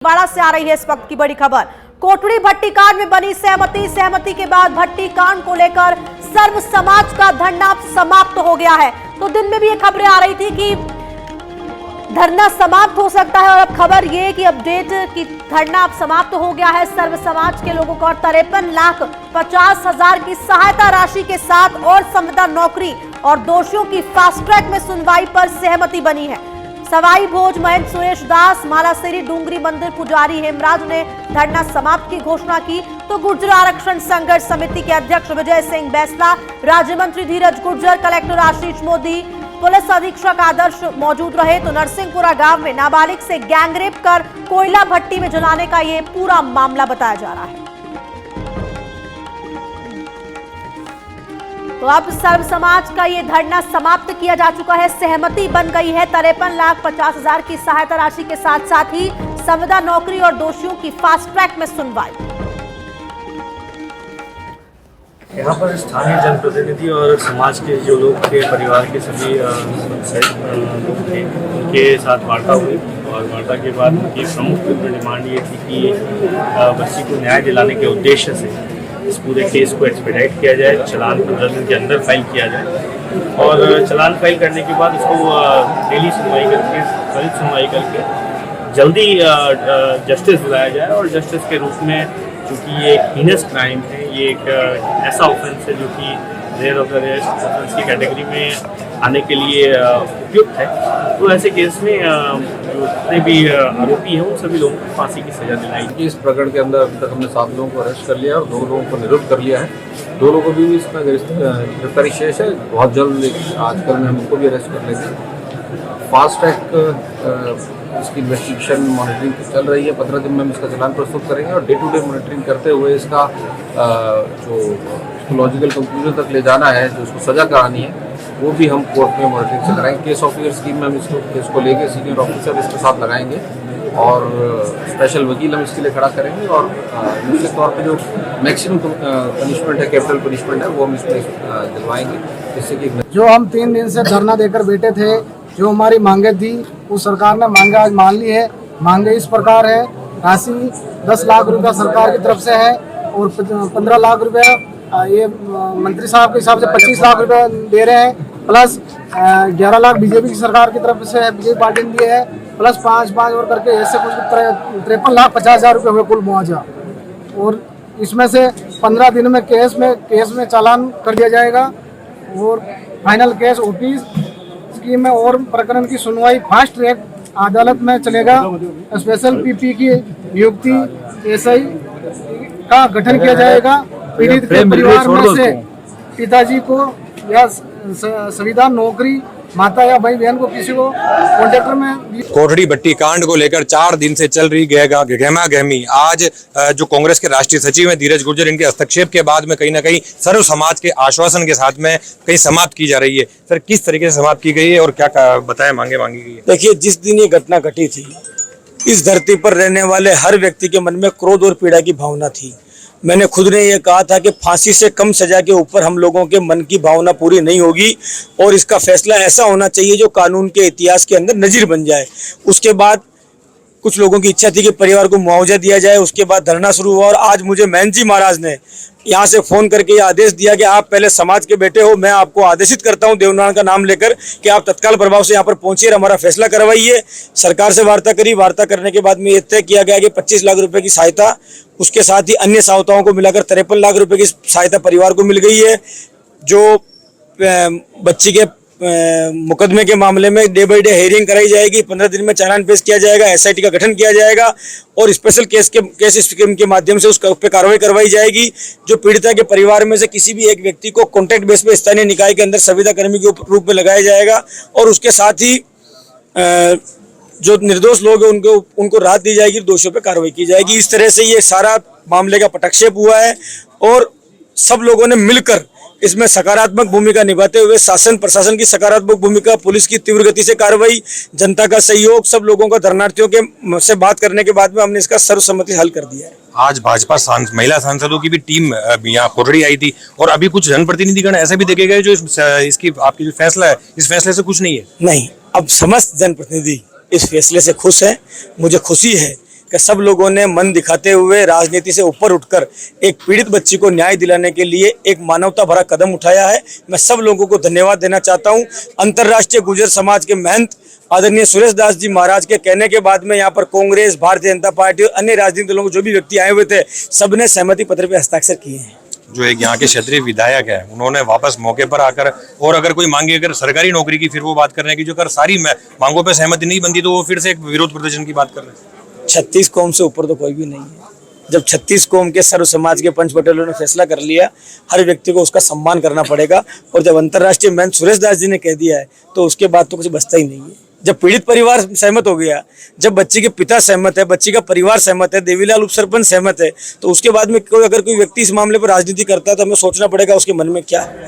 बाड़ा से आ रही है इस वक्त की बड़ी खबर। कोटड़ी भट्टी कांड में बनी सहमति के बाद भट्टी कांड को लेकर सर्व समाज का धरना समाप्त हो गया है। तो दिन में भी ये खबरें आ रही थी कि धरना समाप्त हो सकता है और अब खबर ये कि अपडेट की धरना अब समाप्त हो गया है। सर्व समाज के लोगों को 53,50,000 की सहायता राशि के साथ और संविदा नौकरी और दोषियों की फास्ट ट्रैक में सुनवाई पर सहमति बनी है। सवाई भोज महंत सुरेश दास, मालासेरी डूंगरी मंदिर पुजारी हेमराज ने धरना समाप्त की घोषणा की। तो गुर्जर आरक्षण संघर्ष समिति के अध्यक्ष विजय सिंह बैसला, राज्य मंत्री धीरज गुर्जर, कलेक्टर आशीष मोदी, पुलिस अधीक्षक आदर्श मौजूद रहे। तो नरसिंहपुरा गांव में नाबालिग से गैंगरेप कर कोयला भट्टी में जलाने का ये पूरा मामला बताया जा रहा है। तो अब सर्व समाज का ये धरना समाप्त किया जा चुका है। सहमति बन गई है 53,50,000 की सहायता राशि के साथ साथ ही संविदा नौकरी और दोषियों की फास्ट ट्रैक में सुनवाई। यहाँ पर स्थानीय जनप्रतिनिधि और समाज के जो लोग थे, परिवार के सभी लोग थे, उनके साथ वार्ता हुई और वार्ता के बाद उनकी प्रमुख डिमांड ये थी कि बच्ची को न्याय दिलाने के उद्देश्य से इस पूरे केस को एक्सपेडाइट किया जाए, चालान 15 दिन के अंदर फाइल किया जाए और चालान फाइल करने के बाद उसको डेली सुनवाई करके, त्वरित सुनवाई करके जल्दी जस्टिस दिलाया जाए। और जस्टिस के रूप में चूँकि ये एक हीनस क्राइम है, ये एक ऐसा ऑफेंस है जो कि rare of the rare offence की कैटेगरी में आने के लिए उपयुक्त है, तो ऐसे केस में जो जितने भी आरोपी हैं उन सभी लोगों को फांसी की सजा दिलाई। इस प्रकरण के अंदर अभी तक हमने 7 लोगों को अरेस्ट कर लिया और 2 लोगों को निरुद्ध कर लिया है। 2 लोगों को भी इसमें गिरफ्तारी शेष है। बहुत जल्द आजकल में हम उनको भी अरेस्ट कर लेंगे। फास्ट ट्रैक इसकी इन्वेस्टिगेशन मॉनिटरिंग चल रही है। 15 दिन में हम इसका चालान प्रस्तुत करेंगे और डे टू डे मॉनिटरिंग करते हुए इसका जो लॉजिकल कंक्लूजन तक ले जाना है, जो उसको सजा करानी है, वो भी हम कोर्ट में मॉनिटरिंग से कराएंगे। केस ऑफिसर स्कीम में हम इसको केस को लेके सीनियर ऑफिसर इसके साथ लगाएंगे और स्पेशल वकील हम इसके लिए खड़ा करेंगे और निश्चित तौर पे जो मैक्सिमम पनिशमेंट है, कैपिटल पनिशमेंट है, वो हम इसमें दिलवाएंगे। जिससे कि जो हम 3 दिन से धरना देकर बैठे थे, जो हमारी मांगे थी वो सरकार ने मांगे आज मान ली है। मांगे इस प्रकार है, राशि 10 लाख रुपया सरकार की तरफ से है और 15 लाख रुपया ये मंत्री साहब के हिसाब से 25 लाख रुपया दे रहे हैं, प्लस 11 लाख बीजेपी की सरकार की तरफ से बीजेपी पार्टी ने दिए है, प्लस 5 और करके ऐसे कुछ 53,50,000 रुपये हुए कुल मुआवजा। और इसमें से 15 दिन में केस में चालान कर दिया जाएगा और फाइनल केस ओपी स्कीम में और प्रकरण की सुनवाई फास्ट ट्रैक अदालत में चलेगा। स्पेशल पीपी की नियुक्ति एसआई का गठन किया जाएगा। पीड़ित के परिवार में से पिताजी को या संविदा नौकरी, माता या भाई बहन को किसी को कॉन्ट्रैक्टर में। कोटड़ी भट्टी कांड को लेकर 4 दिन से चल रही गहमा गहमी आज जो कांग्रेस के राष्ट्रीय सचिव हैं धीरज गुर्जर, इनके हस्तक्षेप के बाद में कहीं ना कहीं सर्व समाज के आश्वासन के साथ में कहीं समाप्त की जा रही है। सर, किस तरीके से समाप्त की गई है और क्या बताया मांगी गई है? देखिए, जिस दिन ये घटना घटी थी, इस धरती पर रहने वाले हर व्यक्ति के मन में क्रोध और पीड़ा की भावना थी। मैंने खुद ने ये कहा था कि फांसी से कम सजा के ऊपर हम लोगों के मन की भावना पूरी नहीं होगी और इसका फैसला ऐसा होना चाहिए जो कानून के इतिहास के अंदर नजीर बन जाए। उसके बाद कुछ लोगों की इच्छा थी कि परिवार को मुआवजा दिया जाए। उसके बाद धरना शुरू हुआ और आज मुझे महंत जी महाराज ने यहाँ से फोन करके ये आदेश दिया कि आप पहले समाज के बेटे हो, मैं आपको आदेशित करता हूँ देवनारायण का नाम लेकर कि आप तत्काल प्रभाव से यहाँ पर पहुंचिए और हमारा फैसला करवाइए। सरकार से वार्ता करी। वार्ता करने के बाद में ये तय किया गया कि 25 लाख रुपए की सहायता, उसके साथ ही अन्य सहायताओं को मिलाकर 53 लाख रुपए की सहायता परिवार को मिल गई है। जो बच्ची के मुकदमे के मामले में डे बाई डे हेयरिंग कराई जाएगी। 15 दिन में चालान पेश किया जाएगा, एसआईटी का गठन किया जाएगा और स्पेशल केस स्कीम के माध्यम से उस पर कार्रवाई करवाई जाएगी। जो पीड़िता के परिवार में से किसी भी एक व्यक्ति को कॉन्ट्रैक्ट बेस पे स्थानीय निकाय के अंदर संविदा कर्मी के रूप में लगाया जाएगा और उसके साथ ही जो निर्दोष लोग हैं उनको राहत दी जाएगी, दोषियों पर कार्रवाई की जाएगी। इस तरह से ये सारा मामले का पटक्षेप हुआ है और सब लोगों ने मिलकर इसमें सकारात्मक भूमिका निभाते हुए शासन प्रशासन की सकारात्मक भूमिका, पुलिस की तीव्र गति से कार्रवाई, जनता का सहयोग, सब लोगों का धरनार्थियों के से बात करने के बाद में हमने इसका सर्वसम्मति हल कर दिया है। आज भाजपा महिला सांसदों की भी टीम यहाँ कोटड़ी आई थी और अभी कुछ जनप्रतिनिधिगण ऐसे भी देखे गए जो इसकी आपकी जो फैसला है, इस फैसले से खुश नहीं है। नहीं, अब समस्त जनप्रतिनिधि इस फैसले से खुश है। मुझे खुशी है कि सब लोगों ने मन दिखाते हुए राजनीति से ऊपर उठकर एक पीड़ित बच्ची को न्याय दिलाने के लिए एक मानवता भरा कदम उठाया है। मैं सब लोगों को धन्यवाद देना चाहता हूं। अंतर्राष्ट्रीय गुर्जर समाज के महंत आदरणीय सुरेश दास जी महाराज के कहने के बाद में यहाँ पर कांग्रेस, भारतीय जनता पार्टी और अन्य राजनीतिक दलों के जो भी व्यक्ति आए हुए थे, सबने सहमति पत्र पर हस्ताक्षर किए हैं। जो एक यहाँ के क्षेत्रीय विधायक है, उन्होंने वापस मौके पर आकर और अगर कोई मांगे अगर सरकारी नौकरी की, फिर वो बात कर रहे हैं कि जो अगर सारी मांगों पे सहमति नहीं बनती तो वो फिर से एक विरोध प्रदर्शन की बात कर रहे हैं। 36 कौम से ऊपर तो कोई भी नहीं है। जब 36 कौम के सर्व समाज के पंच पटेलों ने फैसला कर लिया, हर व्यक्ति को उसका सम्मान करना पड़ेगा। और जब अंतर्राष्ट्रीय मंच सुरेश दास जी ने कह दिया है तो उसके बाद तो कुछ बचता ही नहीं है। जब पीड़ित परिवार सहमत हो गया, जब बच्ची के पिता सहमत है, बच्ची का परिवार सहमत है, देवीलाल उप सरपंच सहमत है, तो उसके बाद में अगर कोई व्यक्ति इस मामले पर राजनीति करता है तो हमें सोचना पड़ेगा उसके मन में क्या है।